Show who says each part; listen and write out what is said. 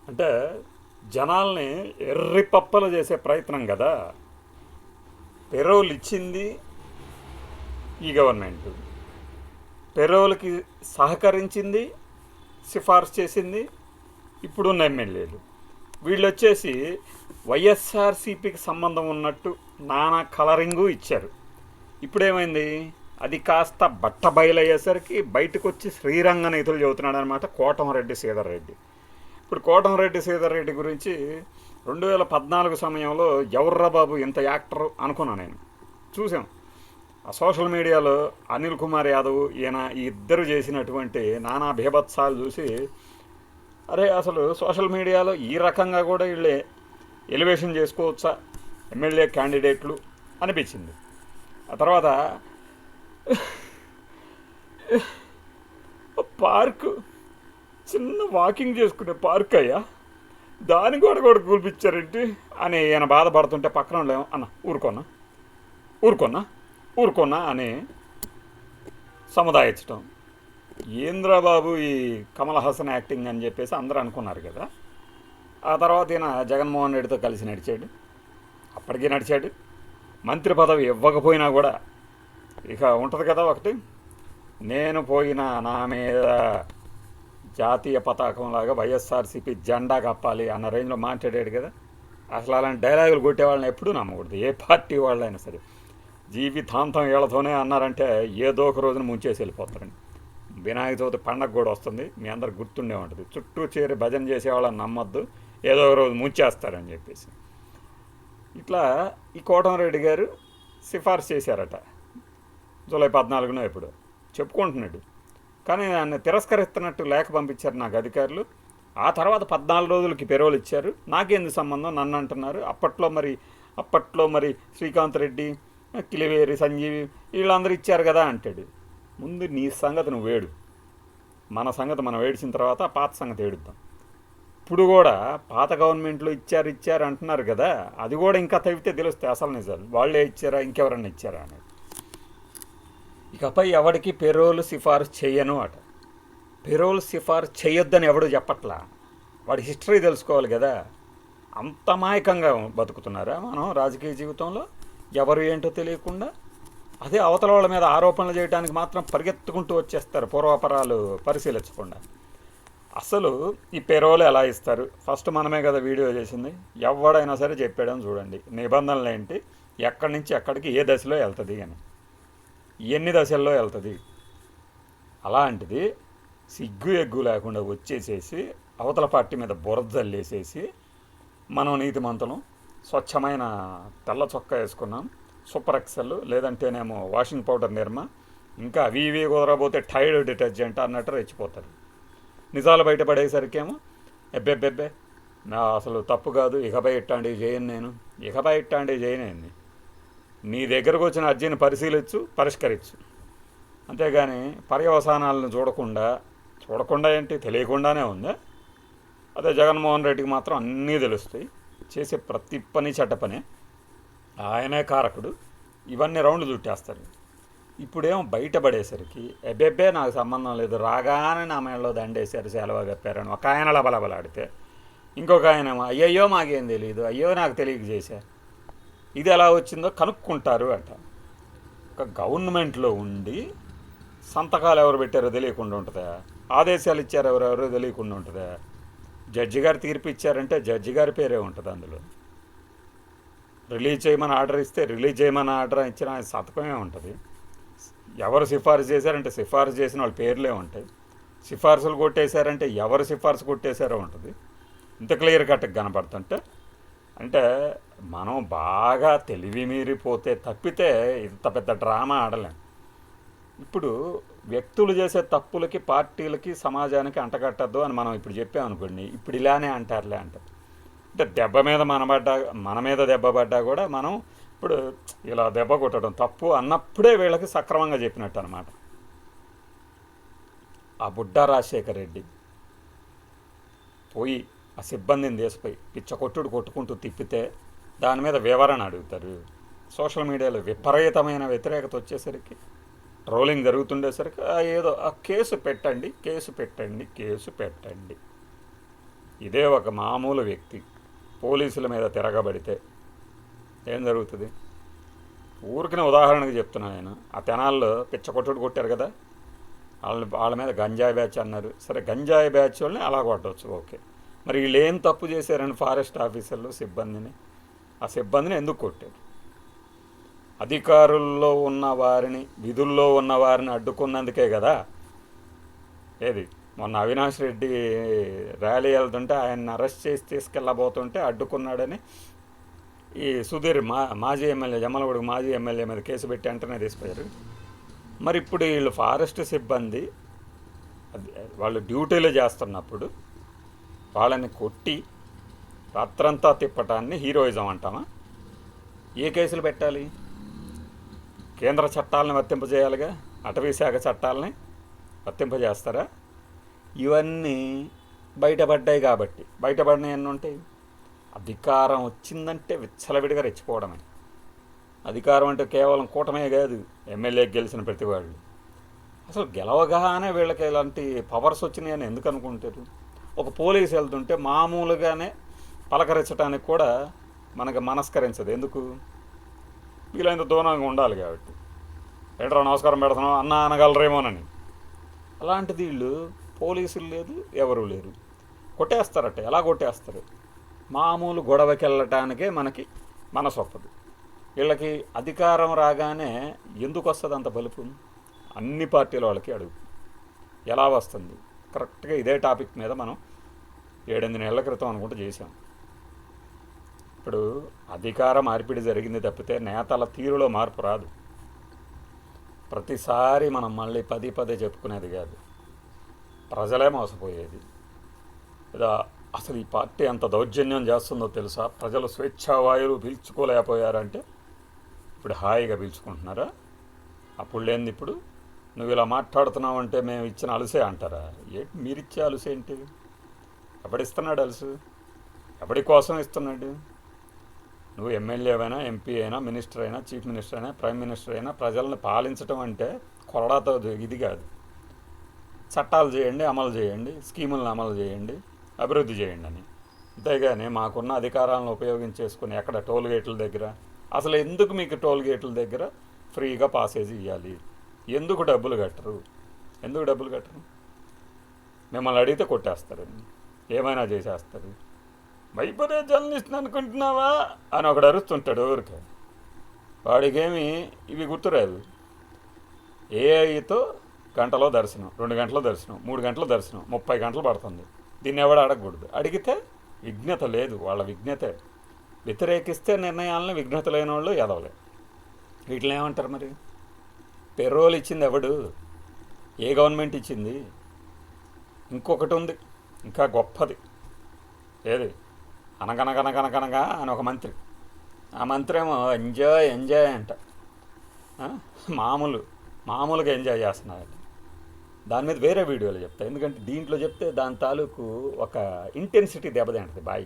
Speaker 1: అంటే జనాల్ని ఎర్రిపప్పలు చేసే ప్రయత్నం కదా. పెరోల్ ఇచ్చింది ఈ గవర్నమెంట్, పెరోల్కి సహకరించింది, సిఫార్సు చేసింది ఇప్పుడున్న ఎమ్మెల్యేలు. వీళ్ళు వచ్చేసి వైఎస్ఆర్సీపీకి సంబంధం ఉన్నట్టు నానా కలరింగు ఇచ్చారు. ఇప్పుడేమైంది, అది కాస్త బట్టబయలయ్యేసరికి బయటకు వచ్చి శ్రీరంగ నీతులు చెబుతున్నాడు అనమాట కోటంరెడ్డి శ్రీధర్ రెడ్డి. ఇప్పుడు కోటంరెడ్డి శ్రీధర్ రెడ్డి గురించి 2014 సమయంలో ఎవర్రా బాబు ఇంత యాక్టర్ అనుకున్నాను నేను. చూసాం ఆ సోషల్ మీడియాలో అనిల్ కుమార్ యాదవ్ ఈయన ఈ ఇద్దరు చేసినటువంటి నానా భీభత్సాలు చూసి, అరే అసలు సోషల్ మీడియాలో ఈ రకంగా కూడా వీళ్ళే ఎలివేషన్ చేసుకోవచ్చా ఎమ్మెల్యే క్యాండిడేట్లు అనిపించింది. ఆ తర్వాత పార్కు, చిన్న వాకింగ్ చేసుకునే పార్క్ అయ్యా, దాని కూడా కూడా కూల్పించారేంటి అని ఈయన బాధపడుతుంటే పక్కన లేము అన్న ఊరుకోన్నా ఊరుకోన్నా ఊరుకోన్నా అని సముదాయించడం. ఏంద్రబాబు ఈ కమల్ హాసన్ యాక్టింగ్ అని చెప్పేసి అందరూ అనుకున్నారు కదా. ఆ తర్వాత ఈయన జగన్మోహన్ రెడ్డితో కలిసి నడిచాడు, అప్పటికీ నడిచాడు. మంత్రి పదవి ఇవ్వకపోయినా కూడా ఇక ఉంటుంది కదా ఒకటి, నేను పోయినా నా మీద జాతీయ పతాకంలాగా వైఎస్ఆర్సీపీ జెండా కప్పాలి అన్న రేంజ్లో మాట్లాడాడు కదా. అసలు అలాంటి డైలాగులు కొట్టేవాళ్ళని ఎప్పుడూ నమ్మకూడదు, ఏ పార్టీ వాళ్ళైనా సరే. జీవితాంతం వీళ్ళతోనే అన్నారంటే ఏదో ఒక రోజున ముంచేసి వెళ్ళిపోతారండి. వినాయక చవితి పండగ కూడా వస్తుంది, మీ అందరికి గుర్తుండే ఉంటుంది. చుట్టూ చేరి భజన చేసేవాళ్ళని నమ్మొద్దు, ఏదో ఒక రోజు ముంచేస్తారని చెప్పేసి. ఇట్లా ఈ కోటంరెడ్డి గారు సిఫార్సు చేశారట జూలై 14న ఎప్పుడు చెప్పుకుంటున్నాడు. కానీ దాన్ని తిరస్కరిస్తున్నట్టు లేఖ పంపించారు నాకు అధికారులు. ఆ తర్వాత 14 రోజులకి పెరోలు ఇచ్చారు. నాకేంది సంబంధం, నన్ను అంటున్నారు. అప్పట్లో మరి శ్రీకాంత్ రెడ్డి, కిలివేరి సంజీవి వీళ్ళందరూ ఇచ్చారు కదా అంటాడు. ముందు నీ సంగతి నువ్వు వేడు, మన సంగతి మనం వేడిచిన తర్వాత పాత సంగతి ఏడుద్దాం. ఇప్పుడు కూడా పాత గవర్నమెంట్లో ఇచ్చారు అంటున్నారు కదా, అది కూడా ఇంకా తవ్వితే తెలుస్తాయి అసలు నిజాలు. వాళ్ళే ఇచ్చారా ఇంకెవరన్నా ఇచ్చారా అనేది. ఇకపై ఎవడికి పెరోల్ సిఫార్సు చేయను అట. పెరోల్ సిఫార్సు చేయొద్దని ఎవడు చెప్పట్లా, వాడి హిస్టరీ తెలుసుకోవాలి కదా. అంత మాయకంగా బతుకుతున్నారా మనం రాజకీయ జీవితంలో, ఎవరు ఏంటో తెలియకుండా. అదే అవతల వాళ్ళ మీద ఆరోపణలు చేయడానికి మాత్రం పరిగెత్తుకుంటూ వచ్చేస్తారు పూర్వాపరాలు పరిశీలించకుండా. అసలు ఈ పెరోలు ఎలా ఇస్తారు, ఫస్ట్ మనమే కదా వీడియో చేసింది. ఎవడైనా సరే చెప్పాడని చూడండి, నిబంధనలు ఏంటి, ఎక్కడి నుంచి ఎక్కడికి ఏ దశలో వెళ్తుంది అని, ఎన్ని దశల్లో వెళ్తుంది. అలాంటిది సిగ్గు ఎగ్గు లేకుండా వచ్చేసేసి అవతల పార్టీ మీద బురద జల్లేసేసి మనం నీతిమంతులం, స్వచ్ఛమైన తెల్ల చొక్కా వేసుకున్నాం, సూపర్ ఎక్సెల్ లేదంటేనేమో వాషింగ్ పౌడర్ నిర్మా, ఇంకా అవి ఇవి కుదరబోతే టైడ్ డిటర్జెంట్ అన్నట్టు రెచ్చిపోతారు. నిజాలు బయటపడేసరికేమో ఎబ్బెబ్బెబ్బే నా అసలు తప్పు కాదు, ఇకపై ఇట్లాంటివి చేయను నేను, ఇకపై ఇట్లాంటివి చేయను. నీ దగ్గరకు వచ్చిన అర్జీని పరిశీలించు, పరిష్కరించు. అంతేగాని పర్యవసానాలను చూడకుండా ఏంటి తెలియకుండానే ఉందా. అదే జగన్మోహన్ రెడ్డికి మాత్రం అన్నీ తెలుస్తాయి, చేసే ప్రతి పని చెడ్డ పనే, ఆయనే కారకుడు. ఇవన్నీ రౌండ్లు చుట్టేస్తారు. ఇప్పుడేమో బయటపడేసరికి ఎబ్బెబ్బే నాకు సంబంధం లేదు, రాగానే నా మేడలో దండేశారు, సెలవు కప్పారని ఒక ఆయన లబలబలాడితే, ఇంకొక ఆయనేమో అయ్యయ్యో మాకేం తెలియదు, అయ్యో నాకు తెలియక చేశా. ఇది ఎలా వచ్చిందో కనుక్కుంటారు అంట. ఒక గవర్నమెంట్లో ఉండి సంతకాలు ఎవరు పెట్టారో తెలియకుండా ఉంటుందా, ఆదేశాలు ఇచ్చారు ఎవరెవరో తెలియకుండా ఉంటుందా. జడ్జి గారు తీర్పు ఇచ్చారంటే జడ్జి గారి పేరే ఉంటుంది అందులో. రిలీజ్ చేయమని ఆర్డర్ ఇస్తే రిలీజ్ చేయమని ఆర్డర్ ఇచ్చిన సంతకమే ఉంటుంది. ఎవరు సిఫార్సు చేశారంటే సిఫార్సు చేసిన వాళ్ళ పేర్లే ఉంటాయి. సిఫార్సులు కొట్టేశారంటే ఎవరు సిఫార్సు కొట్టేశారో ఉంటుంది. ఇంత క్లియర్ కట్గా కనపడుతుంటే అంటే మనం బాగా తెలివి మీరిపోతే తప్పితే ఇంత పెద్ద డ్రామా ఆడలేం. ఇప్పుడు వ్యక్తులు చేసే తప్పులకి పార్టీలకి సమాజానికి అంటగట్టద్దు అని మనం ఇప్పుడు చెప్పామనుకోండి, ఇప్పుడు ఇలానే అంటారులే అంటారు. అంటే దెబ్బ మీద మన మీద దెబ్బ పడ్డా కూడా మనం ఇప్పుడు ఇలా దెబ్బ కొట్టడం తప్పు అన్నప్పుడే వీళ్ళకి సక్రమంగా చెప్పినట్టు అనమాట. ఆ బుడ్డా రాజశేఖర రెడ్డి పోయి ఆ సిబ్బందిని తీసిపోయి కొట్టుకుంటూ తిప్పితే దాని మీద వివరణ అడుగుతారు. సోషల్ మీడియాలో విపరీతమైన వ్యతిరేకత వచ్చేసరికి, ట్రోలింగ్ జరుగుతుండేసరికి ఏదో కేసు పెట్టండి. ఇదే ఒక మామూలు వ్యక్తి పోలీసుల మీద తిరగబడితే ఏం జరుగుతుంది? ఊరికిన ఉదాహరణకు చెప్తున్నాను నేను. ఆ తెనాల్లో పిచ్చ కొట్టుడు కొట్టారు కదా, వాళ్ళ మీద గంజాయి బ్యాచ్ అన్నారు. సరే, గంజాయి బ్యాచ్ వాళ్ళని అలా కొట్టవచ్చు, ఓకే. మరి వీళ్ళు ఏం తప్పు చేశారని ఫారెస్ట్ ఆఫీసర్లు సిబ్బందిని, ఆ సిబ్బందిని ఎందుకు కొట్టారు? అధికారుల్లో ఉన్న వారిని, విధుల్లో ఉన్న వారిని అడ్డుకున్నందుకే కదా. ఏది మొన్న అవినాష్ రెడ్డి ర్యాలీ వెళ్తుంటే ఆయన్ని అరెస్ట్ చేసి తీసుకెళ్ళబోతుంటే అడ్డుకున్నాడని ఈ సుధీర్ మాజీ ఎమ్మెల్యే, జమ్మలగూడకు మాజీ ఎమ్మెల్యే మీద కేసు పెట్టి వెంటనే తీసిపోయారు. మరి ఇప్పుడు వీళ్ళు ఫారెస్ట్ సిబ్బంది వాళ్ళు డ్యూటీలు చేస్తున్నప్పుడు వాళ్ళని కొట్టి రాత్రంతా తిప్పటాన్ని హీరోయిజం అంటామా? ఏ కేసులు పెట్టాలి? కేంద్ర చట్టాలని వర్తింపజేయాలిగా, అటవీ శాఖ చట్టాలని వర్తింపజేస్తారా? ఇవన్నీ బయటపడ్డాయి కాబట్టి. బయటపడినవి ఎన్ని ఉంటాయి? అధికారం వచ్చిందంటే విచ్చలవిడిగా రెచ్చిపోవడమే. అధికారం అంటే కేవలం కూటమే కాదు, ఎమ్మెల్యేకి గెలిచిన ప్రతి వాళ్ళు. అసలు గెలవగానే వీళ్ళకి ఇలాంటి పవర్స్ వచ్చినాయని ఎందుకు అనుకుంటారు? ఒక పోలీసు వెళ్తుంటే మామూలుగానే పలకరించడానికి కూడా మనకు మనస్కరించదు. ఎందుకు? వీళ్ళంత దూరంగా ఉండాలి కాబట్టి. ఏంట్రా నమస్కారం పెడుతున్నాం అన్న అనగలరేమోనని. అలాంటిది వీళ్ళు పోలీసులు లేదు, ఎవరూ లేరు, కొట్టేస్తారట. ఎలా కొట్టేస్తారు? మామూలు గొడవకి వెళ్ళటానికే మనకి మనసు ఒప్పదు. వీళ్ళకి అధికారం రాగానే ఎందుకు వస్తుంది అంత బలుపు? అన్ని పార్టీల వాళ్ళకి అడుగు. ఎలా వస్తుంది? కరెక్ట్గా ఇదే టాపిక్ మీద మనం 7-8 నెలల క్రితం అనుకుంటూ చేశాం. ఇప్పుడు అధికార మార్పిడి జరిగింది తప్పితే నేతల తీరులో మార్పు రాదు. ప్రతిసారి మనం మళ్ళీ పదే చెప్పుకునేది కాదు, ప్రజలే మోసపోయేది. లేదా అసలు ఈ పార్టీ ఎంత దౌర్జన్యం చేస్తుందో తెలుసా? ప్రజలు స్వేచ్ఛావాయువులు పీల్చుకోలేకపోయారంటే ఇప్పుడు హాయిగా పీల్చుకుంటున్నారా? అప్పుడు లేనిది ఇప్పుడు నువ్వు ఇలా మాట్లాడుతున్నావు అంటే మేము ఇచ్చిన అలుసే అంటారా? ఏంటి మీరిచ్చే అలుసేంటి? ఎవడిస్తున్నాడు అలుసు? ఎవడి కోసం ఇస్తున్నాడు? నువ్వు ఎమ్మెల్యే అయినా, ఎంపీ అయినా, మినిస్టర్ అయినా, చీఫ్ మినిస్టర్ అయినా, ప్రైమ్ మినిస్టర్ అయినా ప్రజలను పాలించడం అంటే కొరడాతో ఇది కాదు. చట్టాలు చేయండి, అమలు చేయండి, స్కీములను అమలు చేయండి, అభివృద్ధి చేయండి అని. అంతేగాని మాకున్న అధికారాలను ఉపయోగించేసుకుని ఎక్కడ టోల్ గేట్ల దగ్గర, అసలు ఎందుకు మీకు టోల్ గేట్ల దగ్గర ఫ్రీగా పాసేజ్ ఇవ్వాలి? ఎందుకు డబ్బులు కట్టరు? మిమ్మల్ని అడిగితే కొట్టేస్తారు, ఏమైనా చేసేస్తారు. భయపడే జర్నలిస్ట్ అనుకుంటున్నావా అని ఒకడు అరుస్తుంటాడు ఊరికే. వాడికేమి ఇవి గుర్తురాదు. ఏఐతో గంటలో దర్శనం, 2 గంటల దర్శనం, 3 గంటల దర్శనం, 30 గంటలు పడుతుంది. దీన్ని ఎవడు అడగకూడదు. అడిగితే విఘ్నత లేదు, వాళ్ళ విఘ్నతే. వ్యతిరేకిస్తే నిర్ణయాలను విఘ్నత లేని వాళ్ళు ఎదవలే. వీటిని ఏమంటారు మరి? పెరోల్ ఇచ్చింది ఎవడు? ఏ గవర్నమెంట్ ఇచ్చింది? ఇంకొకటి ఉంది ఇంకా గొప్పది. ఏది? అనగనగనగనగనగా అని ఒక మంత్రి. ఆ మంత్రి ఏమో ఎంజాయ్ అంట. మామూలుగా ఎంజాయ్ చేస్తున్నారు. దాని మీద వేరే వీడియోలో చెప్తా. ఎందుకంటే దీంట్లో చెప్తే దాని తాలూకు ఒక ఇంటెన్సిటీ దెబ్బతింటుంది బాయ్.